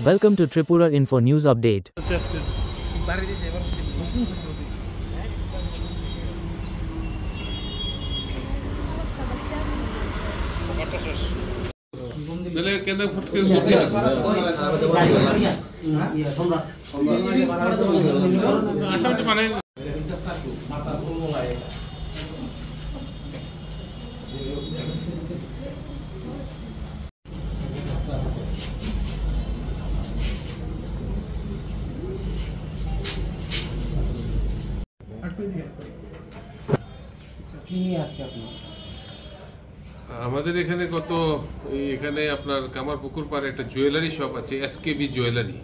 Welcome to Tripura Info News Update. আমাদের এখানে এখানে আপনার কামারপুকুর পাড়ে একটা জুয়েলারি শপ আছে, এসকেবি জুয়েলারি।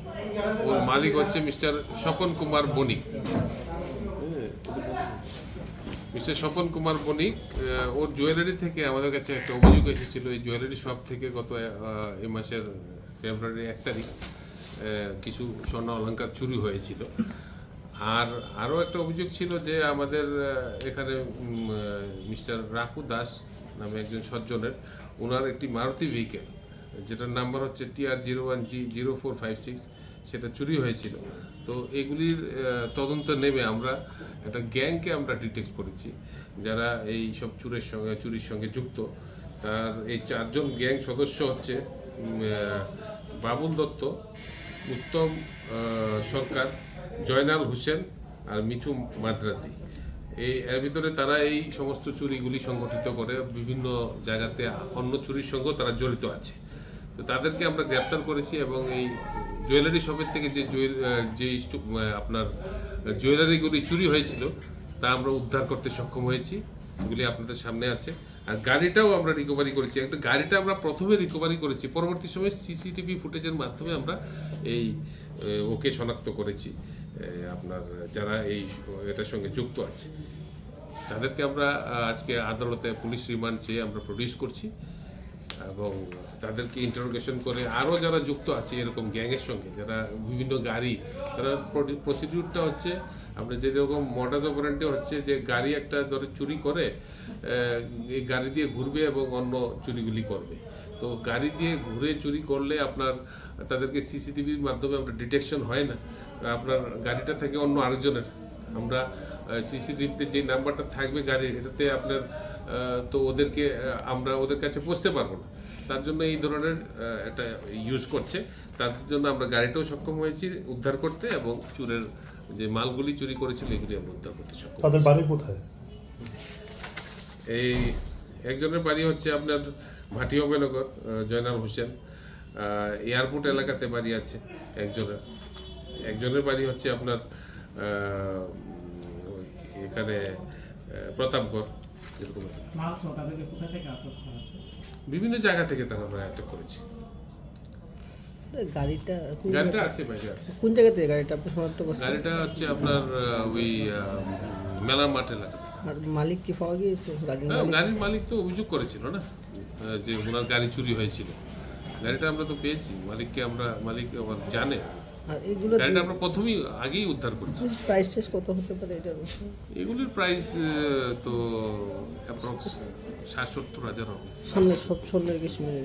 ওর মালিক হচ্ছে মিস্টার স্বপন কুমার বণিক। মিস্টার স্বপন কুমার বণিক, ওর জুয়েলারি থেকে আমাদের কাছে একটা অভিযোগ এসেছিল। এই জুয়েলারি শপ থেকে গত এই মাসের ফেব্রুয়ারি 1 তারিখ কিছু স্বর্ণ অলংকার চুরি হয়েছিল। আর আরও একটা অভিযোগ ছিল যে আমাদের এখানে মিস্টার রাকু দাস নামে একজন সজ্জনের, ওনার একটি মারুতি ভেহিকেল যেটার নাম্বার হচ্ছে TR01G0456, সেটা চুরি হয়েছিল। তো এগুলির তদন্ত নেমে আমরা একটা গ্যাংকে আমরা ডিটেক্ট করেছি যারা এই সব চুরির সঙ্গে যুক্ত। তার এই 4 জন গ্যাং সদস্য হচ্ছে বাবুল দত্ত, উত্তম সরকার, জয়নাল হোসেন আর মিঠু মাদ্রাজি। এর ভিতরে তারা এই সমস্ত চুরিগুলি সংগঠিত করে বিভিন্ন জায়গাতে অন্য চুরির সঙ্গেও তারা জড়িত আছে। তো তাদেরকে আমরা গ্রেপ্তার করেছি এবং এই জুয়েলারি শপের থেকে যে আপনার জুয়েলারিগুলি চুরি হয়েছিল তা আমরা উদ্ধার করতে সক্ষম হয়েছি। এগুলি আপনাদের সামনে আছে। আর গাড়িটাও আমরা রিকভারি করেছি। একটা গাড়িটা আমরা প্রথমে রিকভারি করেছি, পরবর্তী সময় সিসিটিভি ফুটেজের মাধ্যমে আমরা ওকে শনাক্ত করেছি। আপনার যারা এটার সঙ্গে যুক্ত আছে তাদেরকে আমরা আজকে আদালতে পুলিশ রিমান্ড চেয়ে আমরা প্রডিউস করছি এবং তাদেরকে ইন্টারোগেশন করে আরও যারা যুক্ত আছে এরকম গ্যাংয়ের সঙ্গে, যারা বিভিন্ন গাড়ি, তারা প্রসিডিউরটা হচ্ছে আমরা যেরকম মডাস অপারেন্ডি হচ্ছে যে গাড়ি একটা ধরে চুরি করে এই গাড়ি দিয়ে ঘুরবে এবং অন্য চুরিগুলি করবে। তো গাড়ি দিয়ে ঘুরে চুরি করলে আপনার তাদেরকে সিসিটিভির মাধ্যমে আমরা ডিটেকশন হয় না, আপনার গাড়িটা থেকে অন্য আরেকজনের, আমরা সিসিটিভিতে যে নাম্বারটা থাকবে গাড়ির এটাতে আপনার তো আমরা ওদের কাছে পৌঁছতে পারবো না। তার জন্য এই ধরনের একটা ইউজ করছে। তার জন্য আমরা গাড়িটাও সক্ষম হয়েছি উদ্ধার করতে এবং চুরের যে মালগুলি চুরি করেছিল এগুলি আমরা উদ্ধার করতে সক্ষম। তাদের বাড়ি কোথায়? এই একজনের বাড়ি হচ্ছে আপনার ভাটিয়ানগর, জয়নাল হোসেন, এয়ারপোর্ট এলাকাতে বাড়ি আছে একজনের বাড়ি হচ্ছে আপনার এখানে প্রতাপগড়। এরকম বিভিন্ন জায়গা থেকে তারা আমরা আটক করেছি। গাড়িটা আছে বাইরে আছে। কোন জায়গা থেকে গাড়িটা আপনি শনাক্ত করছেন? গাড়িটা হচ্ছে আপনার ওই মেলা মাঠ এলাকা। আর মালিক কি পাওয়া গিয়েছে? গাড়ির মালিক তো অভিযোগ করেছিল না যে ওনার গাড়ি চুরি হয়েছিল। গাড়িটা আমরা তো পেয়েছি, মালিক আবার জানে। আর এইগুলো গাড়িটা আমরা প্রথমেই আগেই উদ্ধার করছি। প্রাইস কত হতে পারে এটার? এগুলির প্রাইস তো অ্যাপ্রক্স 60-70 হবে। সামনে সব স্বর্ণের কিছু মিলে।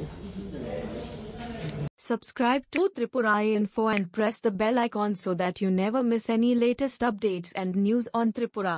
Subscribe to Tripura Info and press the bell icon so that you never miss any latest updates and news on Tripura.